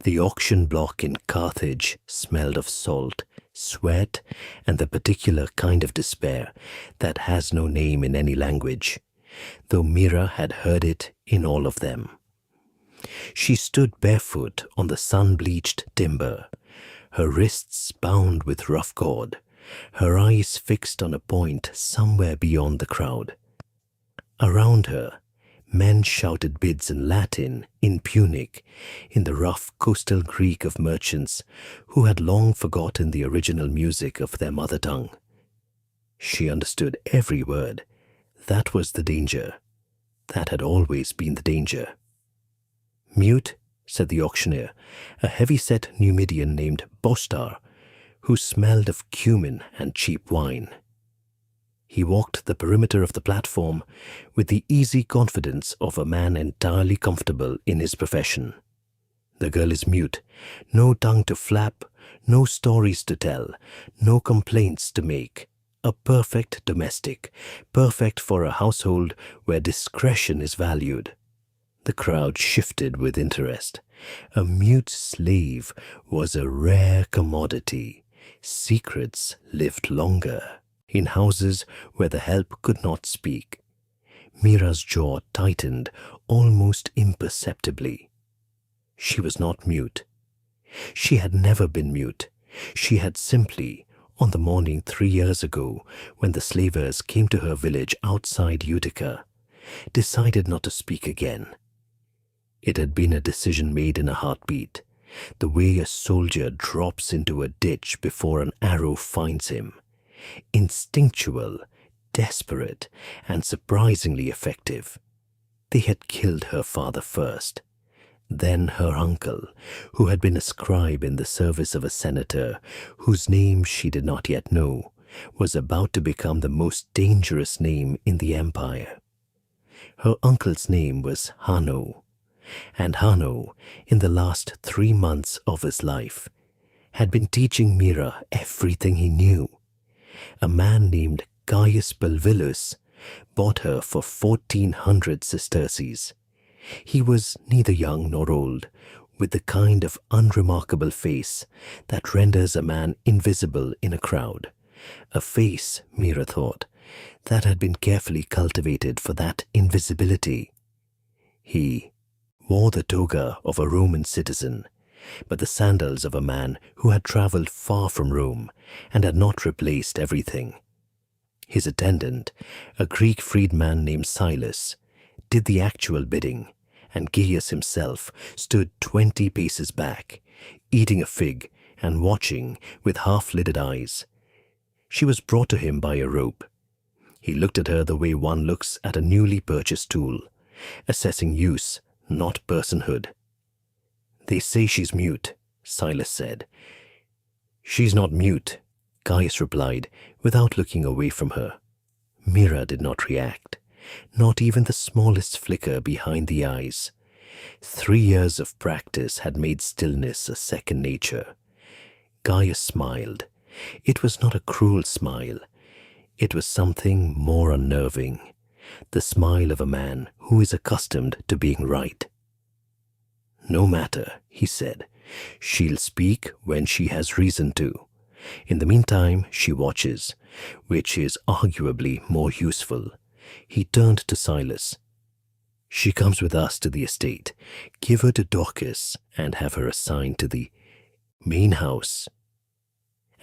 The auction block in Carthage smelled of salt, sweat, and the particular kind of despair that has no name in any language, though Mira had heard it in all of them. She stood barefoot on the sun-bleached timber, her wrists bound with rough cord, her eyes fixed on a point somewhere beyond the crowd. Around her, men shouted bids in Latin, in Punic, in the rough coastal Greek of merchants who had long forgotten the original music of their mother tongue. She understood every word. That was the danger. That had always been the danger. "Mute," said the auctioneer, a heavy-set Numidian named Bostar, who smelled of cumin and cheap wine. He walked the perimeter of the platform with the easy confidence of a man entirely comfortable in his profession. "The girl is mute, no tongue to flap, no stories to tell, no complaints to make. A perfect domestic, perfect for a household where discretion is valued." The crowd shifted with interest. A mute slave was a rare commodity. Secrets lived longer in houses where the help could not speak. Mira's jaw tightened almost imperceptibly. She was not mute. She had never been mute. She had simply, on the morning 3 years ago, when the slavers came to her village outside Utica, decided not to speak again. It had been a decision made in a heartbeat, the way a soldier drops into a ditch before an arrow finds him. Instinctual, desperate, and surprisingly effective. They had killed her father first, then her uncle, who had been a scribe in the service of a senator whose name she did not yet know, was about to become the most dangerous name in the empire. Her uncle's name was Hanno, and Hanno, in the last 3 months of his life, had been teaching Mira everything he knew. A man named Gaius Balvillus bought her for 1,400 sesterces. He was neither young nor old, with the kind of unremarkable face that renders a man invisible in a crowd. A face, Mira thought, that had been carefully cultivated for that invisibility. He wore the toga of a Roman citizen, but the sandals of a man who had traveled far from Rome and had not replaced everything. His attendant, a Greek freedman named Silas, did the actual bidding, and Gaius himself stood 20 paces back, eating a fig and watching with half-lidded eyes. She was brought to him by a rope. He looked at her the way one looks at a newly purchased tool, assessing use, not personhood. "They say she's mute," Silas said. "She's not mute," Gaius replied, without looking away from her. Mira did not react, not even the smallest flicker behind the eyes. 3 years of practice had made stillness a second nature. Gaius smiled. It was not a cruel smile. It was something more unnerving, the smile of a man who is accustomed to being right. "No matter," he said. "She'll speak when she has reason to. In the meantime, she watches, which is arguably more useful." He turned to Silas. "She comes with us to the estate. Give her to Dorcas and have her assigned to the main house."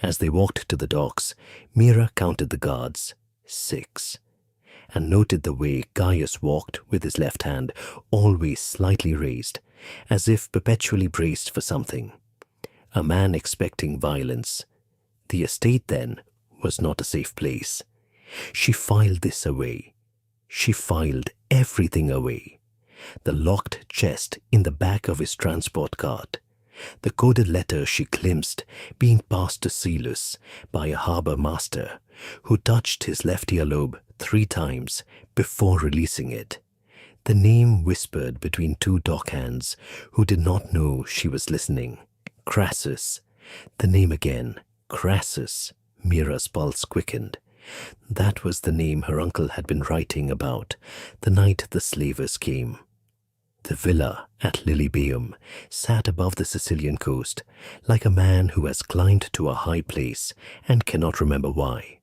As they walked to the docks, Mira counted the guards, 6, and noted the way Gaius walked with his left hand always slightly raised, as if perpetually braced for something. A man expecting violence. The estate, then, was not a safe place. She filed this away. She filed everything away. The locked chest in the back of his transport cart. The coded letter she glimpsed being passed to Silas by a harbor master who touched his left earlobe 3 times before releasing it. The name whispered between 2 dockhands who did not know she was listening. Crassus. The name again. Crassus. Mira's pulse quickened. That was the name her uncle had been writing about the night the slavers came. The villa at Lilybaeum sat above the Sicilian coast, like a man who has climbed to a high place and cannot remember why.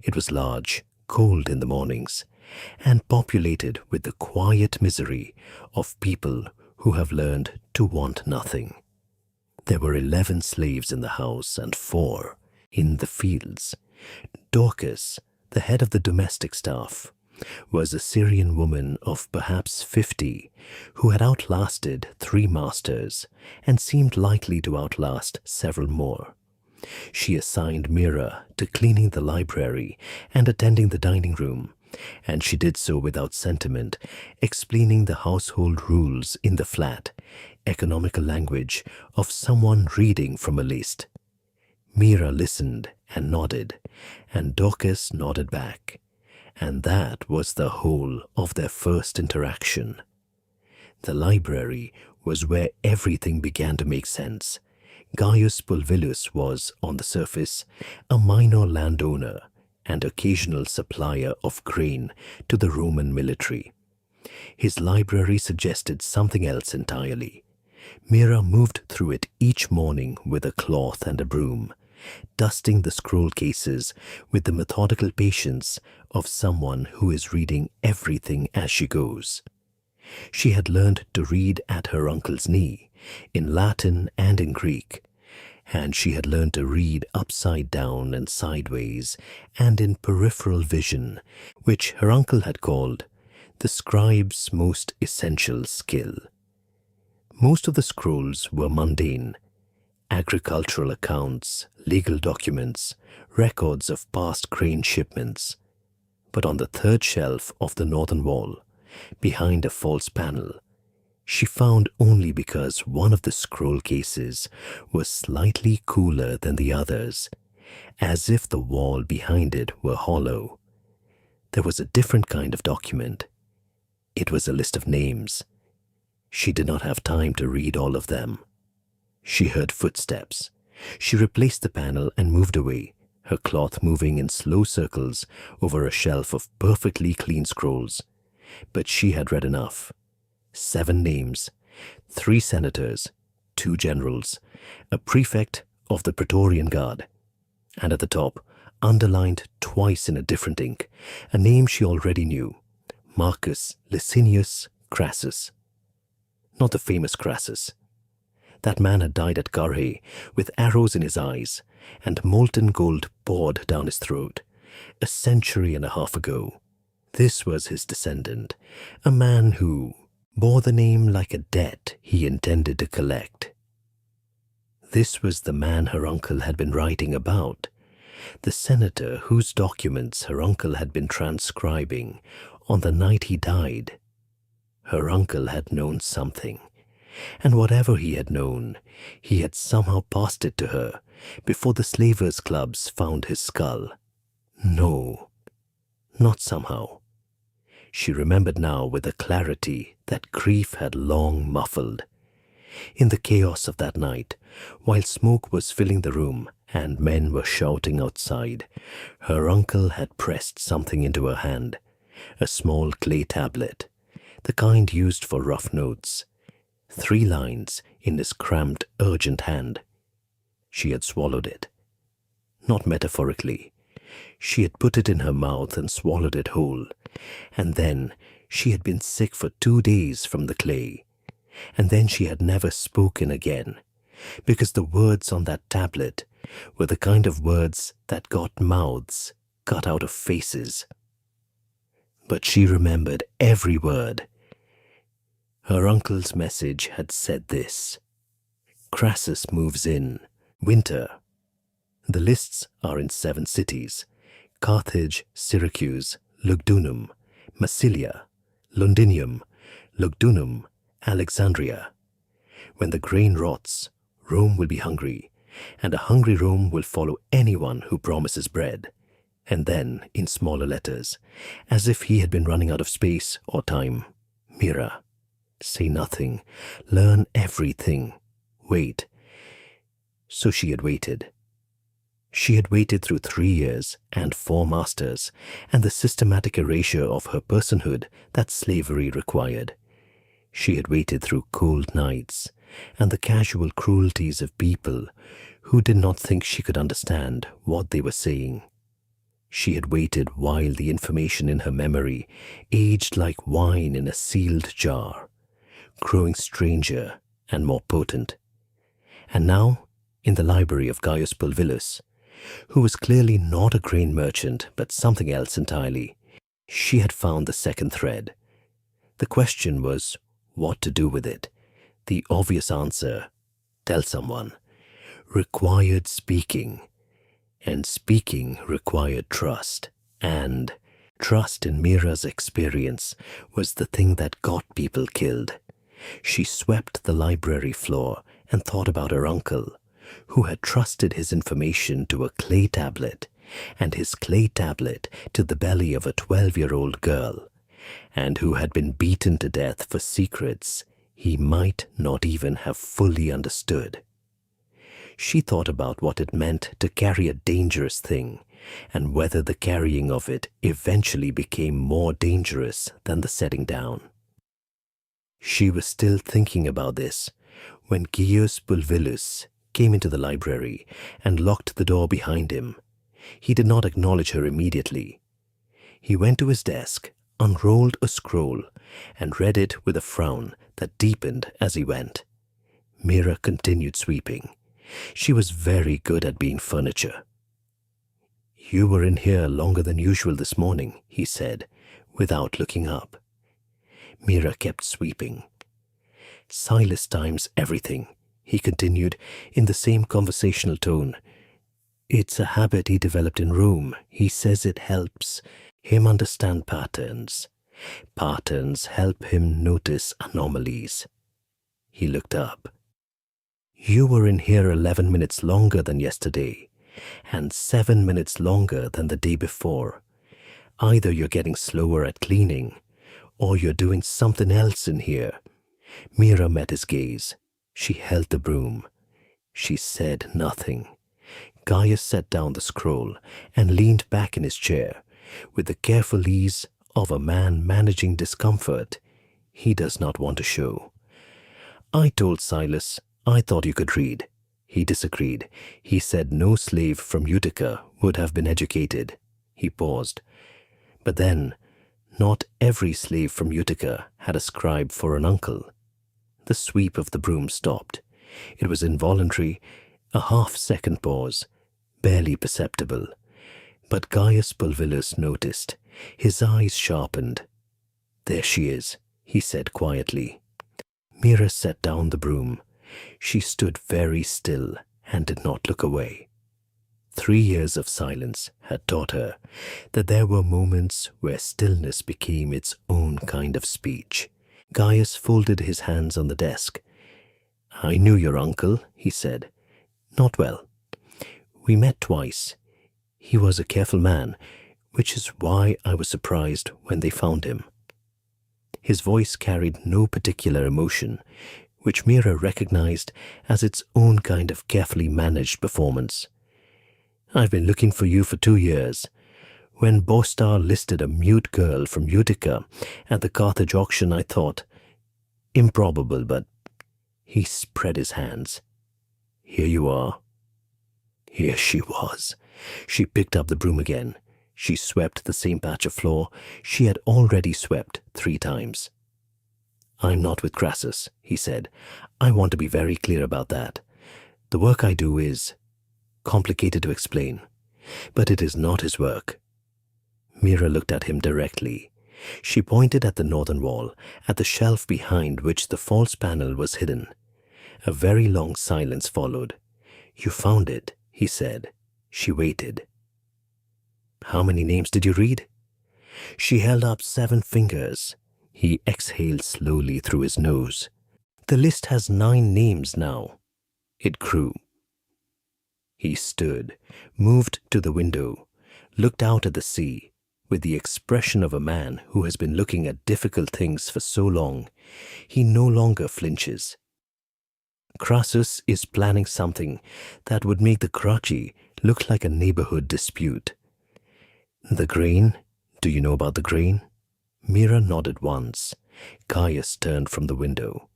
It was large, cold in the mornings, and populated with the quiet misery of people who have learned to want nothing. There were 11 slaves in the house and 4 in the fields. Dorcas, the head of the domestic staff, was a Syrian woman of perhaps 50 who had outlasted 3 masters and seemed likely to outlast several more. She assigned Mira to cleaning the library and attending the dining room, and she did so without sentiment, explaining the household rules in the flat, economical language of someone reading from a list. Mira listened and nodded, and Dorcas nodded back. And that was the whole of their first interaction. The library was where everything began to make sense. Gaius Pulvillus was, on the surface, a minor landowner and occasional supplier of grain to the Roman military. His library suggested something else entirely. Mira moved through it each morning with a cloth and a broom, dusting the scroll cases with the methodical patience of someone who is reading everything as she goes. She had learned to read at her uncle's knee, in Latin and in Greek, and she had learned to read upside down and sideways and in peripheral vision, which her uncle had called the scribe's most essential skill. Most of the scrolls were mundane: agricultural accounts, legal documents, records of past grain shipments. But on the 3rd shelf of the northern wall, behind a false panel, she found, only because one of the scroll cases was slightly cooler than the others, as if the wall behind it were hollow. There was a different kind of document. It was a list of names. She did not have time to read all of them. She heard footsteps. She replaced the panel and moved away, her cloth moving in slow circles over a shelf of perfectly clean scrolls. But she had read enough. 7 names, 3 senators, 2 generals, a prefect of the Praetorian Guard, and at the top, underlined twice in a different ink, a name she already knew: Marcus Licinius Crassus. Not the famous Crassus. That man had died at Carrhae with arrows in his eyes and molten gold poured down his throat, a century and a half ago. This was his descendant, a man who bore the name like a debt he intended to collect. This was the man her uncle had been writing about, the senator whose documents her uncle had been transcribing on the night he died. Her uncle had known something, and whatever he had known, he had somehow passed it to her before the slavers' clubs found his skull. No, not somehow. She remembered now with a clarity that grief had long muffled. In the chaos of that night, while smoke was filling the room and men were shouting outside, her uncle had pressed something into her hand, a small clay tablet, the kind used for rough notes. 3 lines in his cramped, urgent hand. She had swallowed it. Not metaphorically. She had put it in her mouth and swallowed it whole. And then she had been sick for 2 days from the clay. And then she had never spoken again, because the words on that tablet were the kind of words that got mouths cut out of faces. But she remembered every word. Her uncle's message had said this: Crassus moves in. Winter. The lists are in 7 cities: Carthage, Syracuse, Lugdunum, Massilia, Londinium, Lugdunum, Alexandria. When the grain rots, Rome will be hungry, and a hungry Rome will follow anyone who promises bread. And then, in smaller letters, as if he had been running out of space or time: Mira, say nothing, learn everything, wait. So she had waited. She had waited through 3 years and 4 masters and the systematic erasure of her personhood that slavery required. She had waited through cold nights and the casual cruelties of people who did not think she could understand what they were saying. She had waited while the information in her memory aged like wine in a sealed jar, growing stranger and more potent. And now, in the library of Gaius Pulvillus, who was clearly not a grain merchant but something else entirely, she had found the second thread. The question was what to do with it. The obvious answer, tell someone, required speaking. And speaking required trust. And trust in Mira's experience was the thing that got people killed. She swept the library floor and thought about her uncle, who had trusted his information to a clay tablet, and his clay tablet to the belly of a 12-year-old girl, and who had been beaten to death for secrets he might not even have fully understood. She thought about what it meant to carry a dangerous thing, and whether the carrying of it eventually became more dangerous than the setting down. She was still thinking about this when Gaius Pulvillus came into the library and locked the door behind him. He did not acknowledge her immediately. He went to his desk, unrolled a scroll, and read it with a frown that deepened as he went. Mira continued sweeping. She was very good at being furniture. "You were in here longer than usual this morning," he said, without looking up. Mira kept sweeping. "Silas times everything," he continued in the same conversational tone. "It's a habit he developed in Rome. He says it helps him understand patterns. Patterns help him notice anomalies." He looked up. "You were in here 11 minutes longer than yesterday, and 7 minutes longer than the day before. Either you're getting slower at cleaning, or you're doing something else in here." Mira met his gaze. She held the broom. She said nothing. Gaius set down the scroll and leaned back in his chair with the careful ease of a man managing discomfort he does not want to show. "I told Silas I thought you could read." He disagreed. "He said no slave from Utica would have been educated." He paused. "But then, not every slave from Utica had a scribe for an uncle." The sweep of the broom stopped. It was involuntary, a half-second pause, barely perceptible. But Gaius Pulvillus noticed. His eyes sharpened. "There she is," he said quietly. Mira set down the broom. She stood very still and did not look away. 3 years of silence had taught her that there were moments where stillness became its own kind of speech. Gaius folded his hands on the desk. "I knew your uncle," he said. "Not well. We met twice. He was a careful man, which is why I was surprised when they found him." His voice carried no particular emotion, which Mira recognized as its own kind of carefully managed performance. "I've been looking for you for 2 years. When Bostar listed a mute girl from Utica at the Carthage auction, I thought, improbable, but..." He spread his hands. "Here you are." Here she was. She picked up the broom again. She swept the same patch of floor she had already swept 3 times. "I'm not with Crassus," he said. "I want to be very clear about that. The work I do is complicated to explain, but it is not his work." Mira looked at him directly. She pointed at the northern wall, at the shelf behind which the false panel was hidden. A very long silence followed. "You found it," he said. She waited. "How many names did you read?" She held up 7 fingers. He exhaled slowly through his nose. "The list has 9 names now." It grew. He stood, moved to the window, looked out at the sea, with the expression of a man who has been looking at difficult things for so long, he no longer flinches. "Crassus is planning something that would make the Gracchi look like a neighborhood dispute." "The grain? Do you know about the grain?" Mira nodded once. Gaius turned from the window.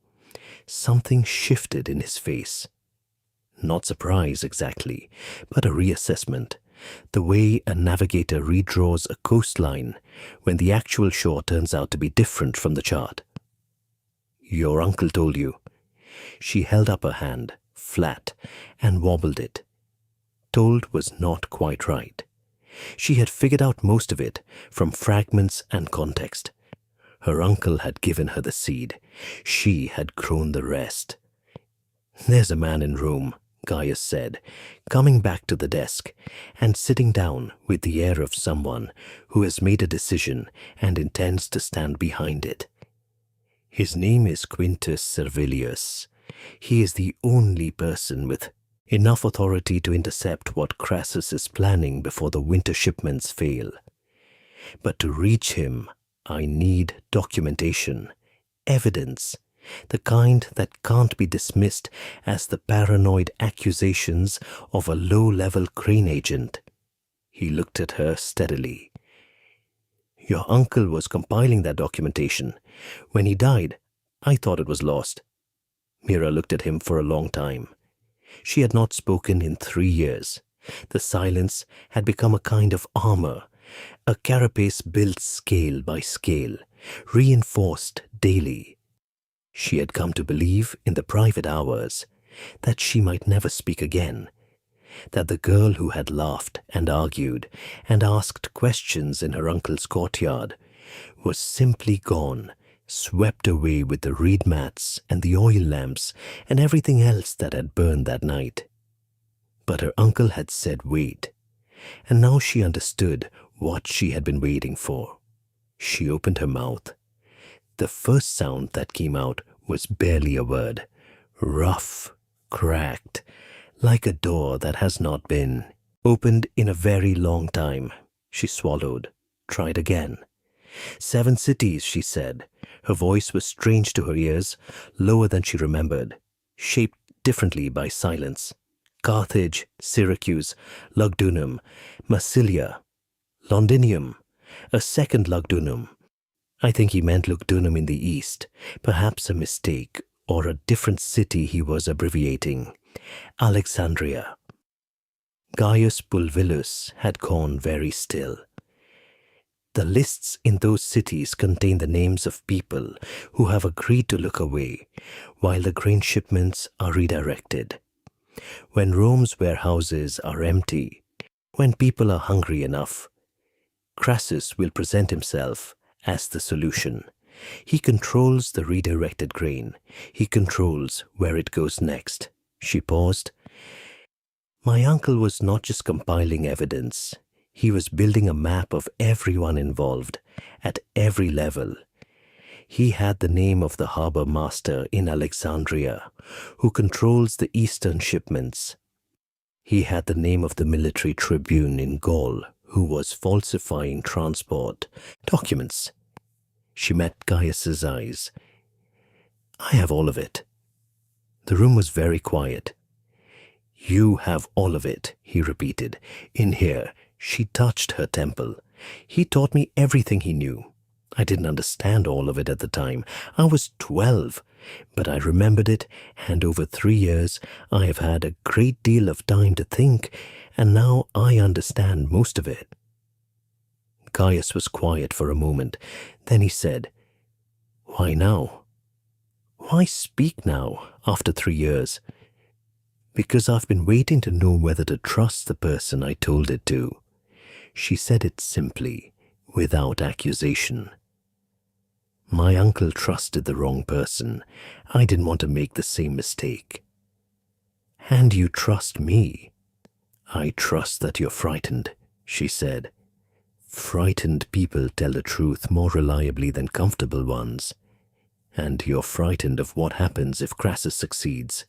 Something shifted in his face. Not surprise exactly, but a reassessment. The way a navigator redraws a coastline when the actual shore turns out to be different from the chart. Your uncle told you. She held up her hand, flat, and wobbled it. Told was not quite right. She had figured out most of it from fragments and context. Her uncle had given her the seed. She had grown the rest. There's a man in Rome, Gaius said, coming back to the desk and sitting down with the air of someone who has made a decision and intends to stand behind it. His name is Quintus Servilius. He is the only person with enough authority to intercept what Crassus is planning before the winter shipments fail. But to reach him, I need documentation, evidence, the kind that can't be dismissed as the paranoid accusations of a low-level Crane agent. He looked at her steadily. Your uncle was compiling that documentation. When he died, I thought it was lost. Mira looked at him for a long time. She had not spoken in 3 years. The silence had become a kind of armor, a carapace built scale by scale, reinforced daily. She had come to believe in the private hours that she might never speak again, that the girl who had laughed and argued and asked questions in her uncle's courtyard was simply gone, swept away with the reed mats and the oil lamps and everything else that had burned that night. But her uncle had said wait, and now she understood what she had been waiting for. She opened her mouth. The first sound that came out was barely a word, rough, cracked, like a door that has not been opened in a very long time. She swallowed, tried again. 7 cities, she said. Her voice was strange to her ears, lower than she remembered, shaped differently by silence. Carthage, Syracuse, Lugdunum, Massilia, Londinium, a second Lugdunum. I think he meant Lugdunum in the east, perhaps a mistake, or a different city he was abbreviating. Alexandria. Gaius Pulvillus had gone very still. The lists in those cities contain the names of people who have agreed to look away while the grain shipments are redirected. When Rome's warehouses are empty, when people are hungry enough, Crassus will present himself as the solution. He controls the redirected grain. He controls where it goes next. She paused. My uncle was not just compiling evidence. He was building a map of everyone involved, at every level. He had the name of the harbor master in Alexandria, who controls the eastern shipments. He had the name of the military tribune in Gaul, who was falsifying transport documents. She met Gaius's eyes. I have all of it. The room was very quiet. You have all of it, he repeated. In here. She touched her temple. He taught me everything he knew. I didn't understand all of it at the time. I was 12, but I remembered it, and over 3 years I have had a great deal of time to think, and now I understand most of it. Gaius was quiet for a moment. Then he said, Why now? Why speak now, after 3 years? Because I've been waiting to know whether to trust the person I told it to. She said it simply, without accusation. My uncle trusted the wrong person. I didn't want to make the same mistake. And you trust me. I trust that you're frightened, she said. Frightened people tell the truth more reliably than comfortable ones. And you're frightened of what happens if Crassus succeeds.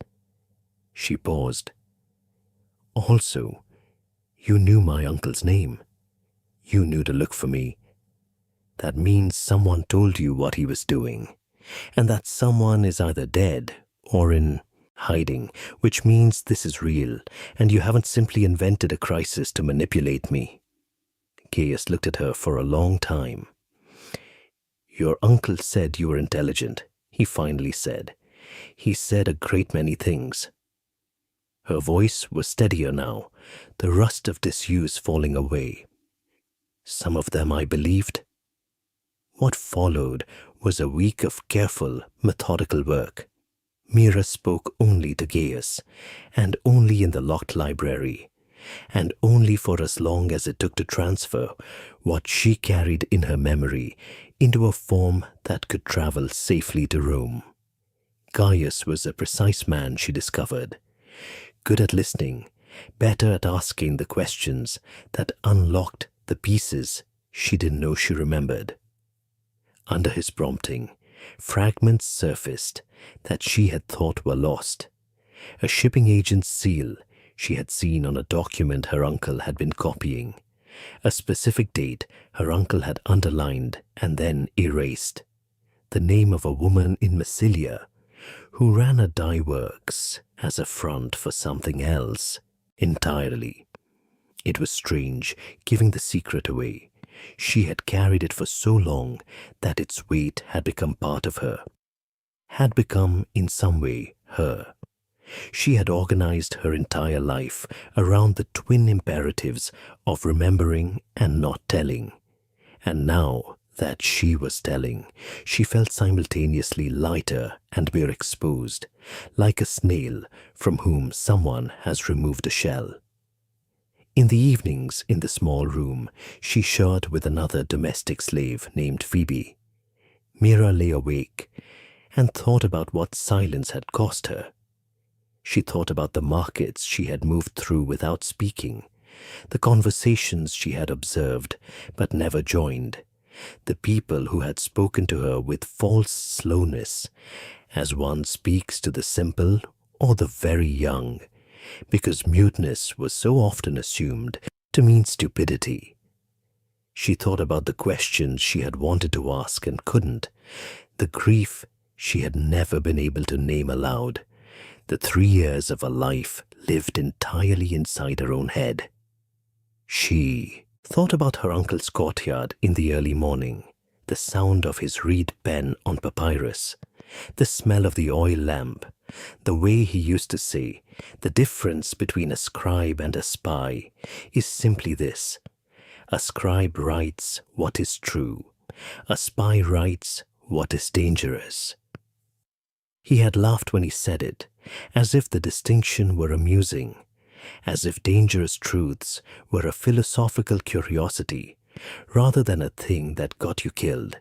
She paused. Also, you knew my uncle's name. You knew to look for me. That means someone told you what he was doing, and that someone is either dead or in hiding, which means this is real, and you haven't simply invented a crisis to manipulate me. Gaius looked at her for a long time. "Your uncle said you were intelligent," he finally said. "He said a great many things." Her voice was steadier now, the rust of disuse falling away. "Some of them I believed." What followed was a week of careful, methodical work. Mira spoke only to Gaius, and only in the locked library, and only for as long as it took to transfer what she carried in her memory into a form that could travel safely to Rome. Gaius was a precise man, she discovered, good at listening, better at asking the questions that unlocked the pieces she didn't know she remembered. Under his prompting, fragments surfaced that she had thought were lost. A shipping agent's seal she had seen on a document her uncle had been copying. A specific date her uncle had underlined and then erased. The name of a woman in Massilia who ran a dye works as a front for something else entirely. It was strange, giving the secret away. She had carried it for so long that its weight had become part of her, had become in some way her. She had organized her entire life around the twin imperatives of remembering and not telling. And now that she was telling, she felt simultaneously lighter and more exposed, like a snail from whom someone has removed a shell. In the evenings, in the small room, she shared with another domestic slave named Phoebe. Mira lay awake and thought about what silence had cost her. She thought about the markets she had moved through without speaking, the conversations she had observed but never joined, the people who had spoken to her with false slowness, as one speaks to the simple or the very young, because muteness was so often assumed to mean stupidity. She thought about the questions she had wanted to ask and couldn't, the grief she had never been able to name aloud, the 3 years of a life lived entirely inside her own head. She thought about her uncle's courtyard in the early morning, the sound of his reed pen on papyrus, the smell of the oil lamp, the way he used to say, the difference between a scribe and a spy is simply this: a scribe writes what is true, a spy writes what is dangerous. He had laughed when he said it, as if the distinction were amusing, as if dangerous truths were a philosophical curiosity rather than a thing that got you killed.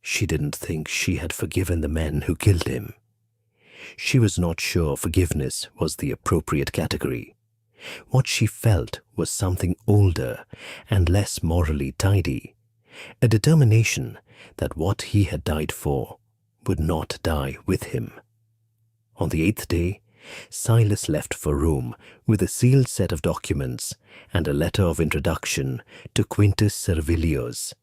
She didn't think she had forgiven the men who killed him. She was not sure forgiveness was the appropriate category. What she felt was something older and less morally tidy, a determination that what he had died for would not die with him. On the 8th day, Silas left for Rome with a sealed set of documents and a letter of introduction to Quintus Servilius.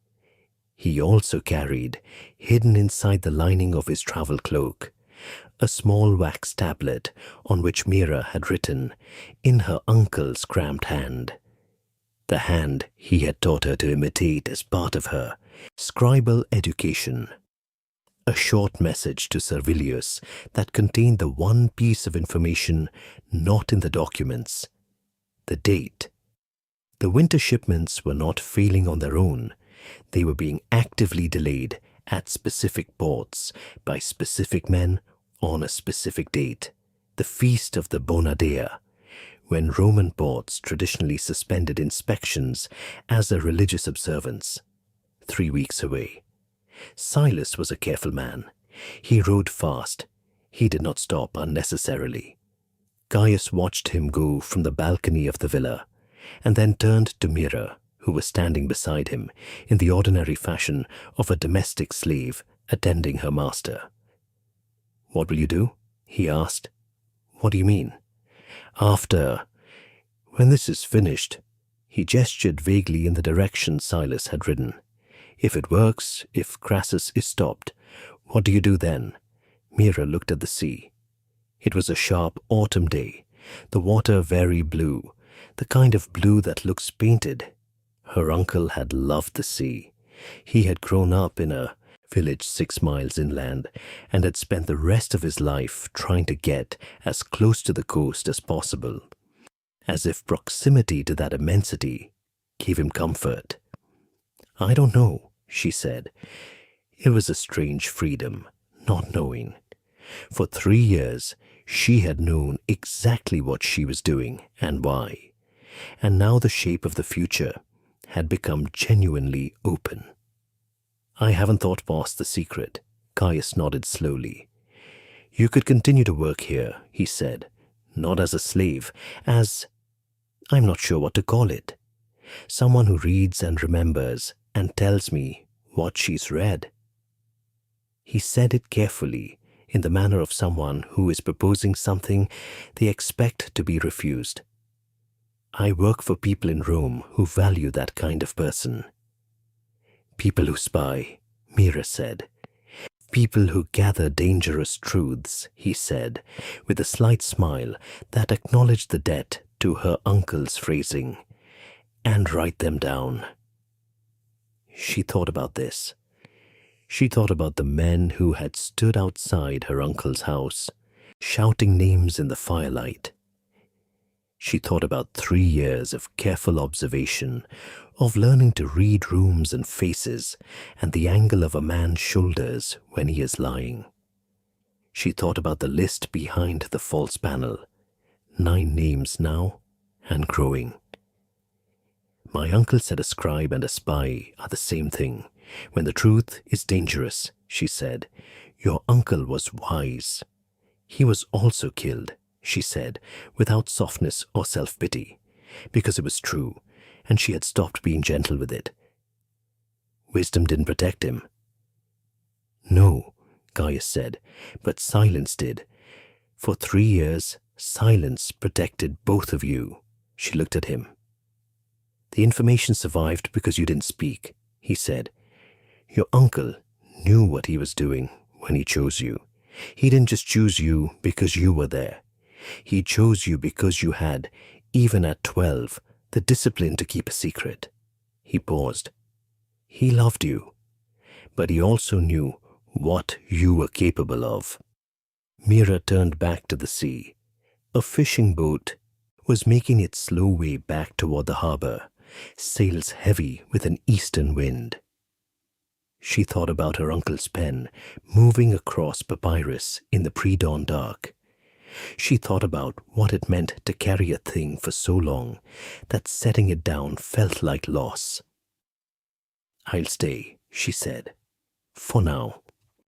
He also carried, hidden inside the lining of his travel cloak, a small wax tablet on which Mira had written, in her uncle's cramped hand, the hand he had taught her to imitate as part of her scribal education. A short message to Servilius that contained the one piece of information not in the documents: the date. The winter shipments were not failing on their own. They were being actively delayed at specific ports by specific men on a specific date, the feast of the Bona Dea, when Roman ports traditionally suspended inspections as a religious observance. 3 weeks away. Silas was a careful man. He rode fast. He did not stop unnecessarily. Gaius watched him go from the balcony of the villa, and then turned to Mira, who was standing beside him in the ordinary fashion of a domestic slave attending her master. "What will you do?" he asked. "What do you mean?" When this is finished," he gestured vaguely in the direction Silas had ridden. "If it works, if Crassus is stopped, what do you do then?" Mira looked at the sea. It was a sharp autumn day, the water very blue, the kind of blue that looks painted. Her uncle had loved the sea. He had grown up in a village 6 miles inland, and had spent the rest of his life trying to get as close to the coast as possible, as if proximity to that immensity gave him comfort. "I don't know," she said. It was a strange freedom, not knowing. For 3 years, she had known exactly what she was doing and why, and now the shape of the future had become genuinely open. "I haven't thought past the secret," Caius nodded slowly. "You could continue to work here," he said, "not as a slave, I'm not sure what to call it. Someone who reads and remembers and tells me what she's read." He said it carefully, in the manner of someone who is proposing something they expect to be refused. "I work for people in Rome who value that kind of person." "People who spy," Mira said. "People who gather dangerous truths," he said, with a slight smile that acknowledged the debt to her uncle's phrasing, "and write them down." She thought about this. She thought about the men who had stood outside her uncle's house, shouting names in the firelight. She thought about 3 years of careful observation, of learning to read rooms and faces and the angle of a man's shoulders when he is lying. She thought about the list behind the false panel, 9 names now and growing. "My uncle said a scribe and a spy are the same thing. When the truth is dangerous," she said. "Your uncle was wise. He was also killed," she said, without softness or self-pity, because it was true, and she had stopped being gentle with it. "Wisdom didn't protect him." "No," Caius said, "but silence did. For 3 years, silence protected both of you." She looked at him. "The information survived because you didn't speak," he said. "Your uncle knew what he was doing when he chose you. He didn't just choose you because you were there. He chose you because you had, even at 12, the discipline to keep a secret." He paused. "He loved you, but he also knew what you were capable of." Mira turned back to the sea. A fishing boat was making its slow way back toward the harbor, sails heavy with an eastern wind. She thought about her uncle's pen moving across papyrus in the pre-dawn dark. She thought about what it meant to carry a thing for so long that setting it down felt like loss. "I'll stay," she said, "for now."